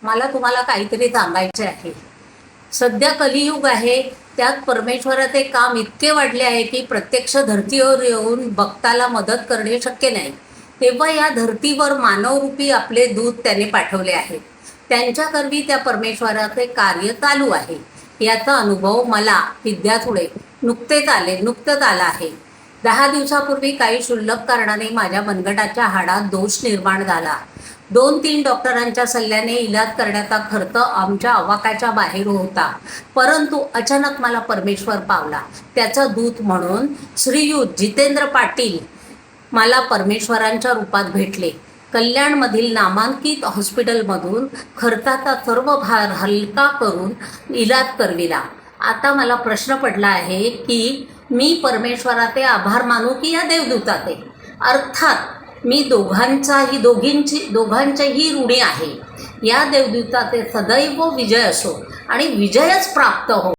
मला तुम्हाला काहीतरी सांगायचे आहे। सध्या कलियुग आहे, त्यात परमेश्वराचे काम इतके वाढले आहे की प्रत्यक्ष धर्तीवर येऊन भक्ताला मदत करणे शक्य नाही। तेव्हा या धर्तीवर मानवरूपी आपले दूत त्याने पाठवले आहेत। त्यांच्याकरवी त्या परमेश्वराचे कार्य चालू आहे। याचा अनुभव मला विद्याथुडे नुकतेच आला आहे। 10 दिवसापूर्वी काही क्षुल्लक कारणाने माझ्या मनगटाच्या हाडात दोष निर्माण झाला। 2-3 डॉक्टरांच्या सल्ल्याने इलाज करण्याचा खर्च आमच्या आवाक्याच्या बाहेर होता, परंतु अचानक मला परमेश्वर पावला। त्याचा दूत म्हणून श्रीयुत जितेंद्र पाटील मला परमेश्वरांच्या रूपात भेटले। कल्याणमधील नामांकित हॉस्पिटलमधून खर्चाचा सर्व भार हलका करून इलाज करविला। आता मला प्रश्न पडला आहे की मी परमेश्वराचे आभार मानू की या देवदूताचे? अर्थात मी दोघांचेही ऋणी आहे। या देवदूताचे सदैव विजय असो आणि विजयच प्राप्त हो।